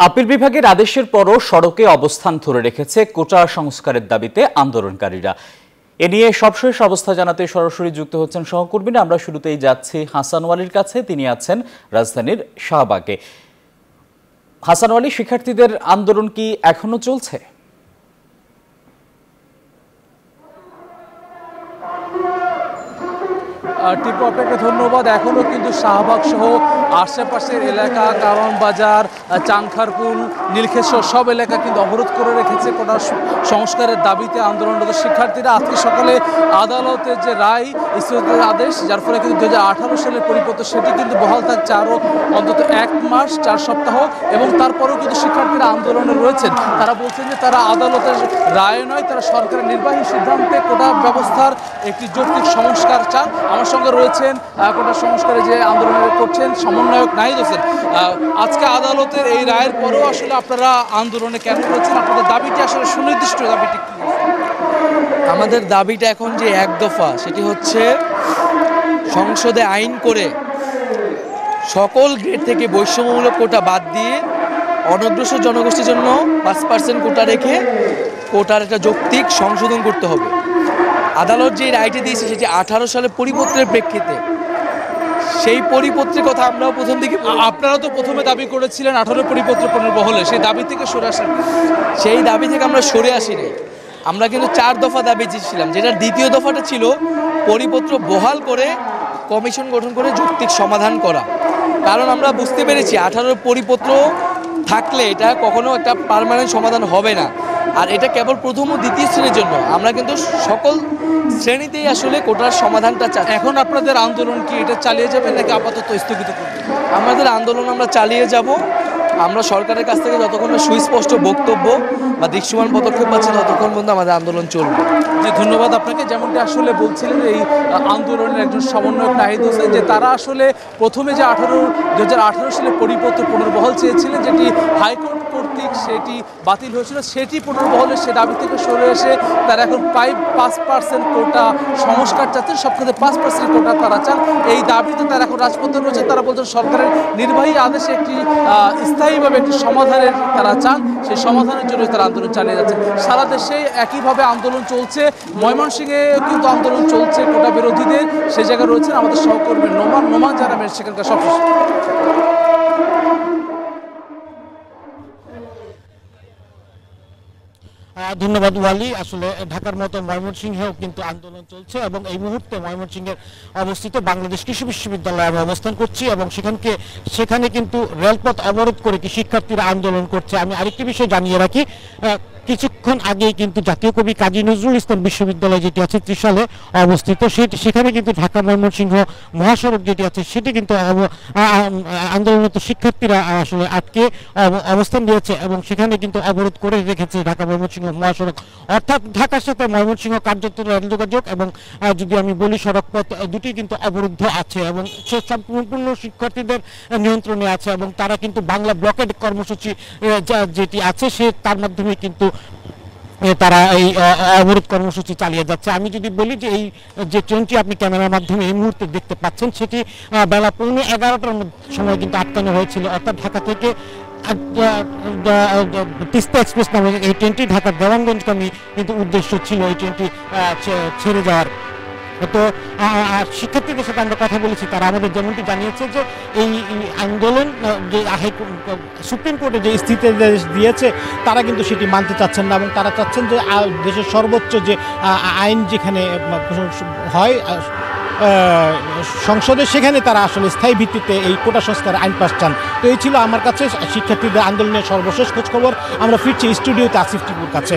Appeal বিভাগের আদেশের পরও সড়কে অবস্থান ধরে রেখেছে কোটা সংস্কারের দাবিতে আন্দোলনকারীরা। এ নিয়ে সবশেষ অবস্থা জানাতে সরাসরি যুক্ত হচ্ছেন সহকর্মীরা। আমরা শুরুতেই যাচ্ছি হাসান ওয়ালির কাছে, তিনি আছেন রাজধানীর শাহবাগে। হাসান ওয়ালি, শিক্ষার্থীদের আন্দোলন কি এখনো চলছে? টিপু, আপনাকে ধন্যবাদ। এখনও কিন্তু শাহবাগ সহ আশেপাশের এলাকা, কারণ বাজার, চাংখারপুল, নীলক্ষেত সব এলাকা কিন্তু অবরোধ করে রেখেছে কোটা সংস্কারের দাবিতে আন্দোলনরত শিক্ষার্থীরা। আজকে সকালে আদালতের যে রায়, স্থগিতের আদেশ, যার ফলে কিন্তু 2018 সালের পরিপত্র সেটি কিন্তু বহাল থাকছে আরও অন্তত 1 মাস 4 সপ্তাহ। এবং তারপরেও কিন্তু শিক্ষার্থীরা আন্দোলনে রয়েছেন। তারা বলছেন যে তারা আদালতের রায় নয়, তারা সরকারের নির্বাহী সিদ্ধান্তে কোটা ব্যবস্থার একটি যৌক্তিক সংস্কার চান। আমার সঙ্গে রয়েছেন কোটা সংস্কারে যে আন্দোলন করছেন সমন্বয়ক নাহিদ হোসেন। আজকে আদালতের এই রায়ের পরেও আসলে আপনারা আন্দোলনে কেন রয়েছেন? আপনাদের দাবিটি আসলে সুনির্দিষ্ট দাবিটি কি? আমাদের দাবিটা এখন যে এক দফা, সেটি হচ্ছে সংসদে আইন করে সকল গ্রেড থেকে বৈষম্যমূলক কোটা বাদ দিয়ে অনগ্রসর জনগোষ্ঠীর জন্য 5% কোটা রেখে কোটার একটা যৌক্তিক সংশোধন করতে হবে। আদালত যে রায়টি দিয়েছে সেটি 18 সালের পরিপত্রের প্রেক্ষিতে। সেই পরিপত্রের কথা আমরাও প্রথম দিকে, আপনারা তো প্রথমে দাবি করেছিলেন 18 পরিপত্র পুনর্বহলে, সেই দাবি থেকে সরে আসেন। সেই দাবি থেকে আমরা সরে আসিনি। আমরা কিন্তু 4 দফা দাবি দিয়েছিলাম, যেটার দ্বিতীয় দফাটা ছিল পরিপত্র বহাল করে কমিশন গঠন করে যৌক্তিক সমাধান করা। কারণ আমরা বুঝতে পেরেছি 18 পরিপত্র থাকলে এটা কখনো একটা পার্মানেন্ট সমাধান হবে না। আর এটা কেবল প্রথম ও দ্বিতীয় শ্রেণীর জন্য, আমরা কিন্তু সকল শ্রেণীতেই আসলে কোটার সমাধানটা চাই। এখন আপনাদের আন্দোলন কি এটা চালিয়ে যাবেন নাকি আপাতত স্থগিত করবেন? আমাদের আন্দোলন আমরা চালিয়ে যাব। আমরা সরকারের কাছ থেকে যতক্ষণ না সুস্পষ্ট বক্তব্য বা দৃশ্যমান পদক্ষেপ পাচ্ছি ততক্ষণ পর্যন্ত আমাদের আন্দোলন চলবে। জি, ধন্যবাদ আপনাকে। যেমনটি আসলে বলছিলেন এই আন্দোলনের একজন সমন্বয়ক নাহিদ হোসেন, যে তারা আসলে প্রথমে যে 2018 সালে পরিপত্র পুনর্বহাল চেয়েছিলেন, যেটি হাইকোর্ট কর্তৃক সেটি বাতিল হয়েছিল, সেটি পুনর্বহলের সে দাবি থেকে সরে এসে তারা এখন 5% কোটা সংস্কার চাচ্ছেন। সব ক্ষেত্রে 5% কোটা তারা চান। এই দাবিতে তারা এখন রাজপথে রয়েছে। তারা বলছেন সরকারের নির্বাহী আদেশে একটি স্থায়ীভাবে একটি সমাধানের তারা চান। সেই সমাধানের জন্য তারা আন্দোলন চালিয়ে যাচ্ছে। সারা দেশে একইভাবে আন্দোলন চলছে। ময়মনসিংহে কিন্তু আন্দোলন চলছে কোটা বিরোধীদের। সেই জায়গায় রয়েছেন আমাদের সহকর্মী নোমান জানাবেন সেখানকার সবশেষ। ধন্যবাদ ওয়ালি। আসলে ঢাকার মতো ময়মনসিংহেও কিন্তু আন্দোলন চলছে এবং এই মুহূর্তে ময়মনসিংহের অবস্থিত বাংলাদেশ কৃষি বিশ্ববিদ্যালয়ে আমি অবস্থান করছি এবং সেখানে কিন্তু রেলপথ অবরোধ করে কি শিক্ষার্থীরা আন্দোলন করছে। আমি আরেকটি বিষয় জানিয়ে রাখি, কিছুক্ষণ আগেই কিন্তু জাতীয় কবি কাজী নজরুল ইসলাম বিশ্ববিদ্যালয় যেটি আছে ত্রিশালে অবস্থিত, সেখানে কিন্তু ঢাকা ময়মনসিংহ মহাসড়ক যেটি আছে সেটি কিন্তু আন্দোলনরত শিক্ষার্থীরা আসলে আটকে অবস্থান দিয়েছে এবং সেখানে কিন্তু অবরোধ করে রেখেছে ঢাকা ময়মনসিংহ মহাসড়ক। অর্থাৎ ঢাকার সাথে ময়মনসিংহ কার্যত রেল যোগাযোগ এবং যদি আমি বলি সড়কপথ দুটি কিন্তু অবরুদ্ধ আছে এবং সে সম্পূর্ণ শিক্ষার্থীদের নিয়ন্ত্রণে আছে এবং তারা কিন্তু বাংলা ব্লকেড কর্মসূচি যেটি আছে তার মাধ্যমে কিন্তু তারা এই অবরোধ কর্মসূচি চালিয়ে যাচ্ছে। আমি যদি বলি যে এই যে ট্রেনটি আপনি ক্যামেরার মাধ্যমে এই মুহূর্তে দেখতে পাচ্ছেন সেটি বেলা 11:15 সময় কিন্তু আটকানো হয়েছিল। অর্থাৎ ঢাকা থেকে তিস্তা এক্সপ্রেস নামে এই ট্রেনটি ঢাকার দেওয়ানগঞ্জগামী কিন্তু উদ্দেশ্য ছিল এই ট্রেনটি ছেড়ে যাওয়ার। তো শিক্ষার্থীদের সাথে আমরা কথা বলেছি, তারা আমাদের যেমনটি জানিয়েছে যে এই আন্দোলন যে সুপ্রিম কোর্টে যে স্থিতিনির্দেশ দিয়েছে তারা কিন্তু সেটি মানতে চাচ্ছেন না এবং তারা চাচ্ছেন যে দেশের সর্বোচ্চ যে আইন যেখানে হয় সংসদে, সেখানে তারা আসলে স্থায়ী ভিত্তিতে এই কোটা সংস্কার আইন পাস চান। তো এই ছিল আমার কাছে শিক্ষার্থীদের আন্দোলনের সর্বশেষ খোঁজখবর। আমরা ফিরছি স্টুডিওতে আসিফ টিপুর কাছে।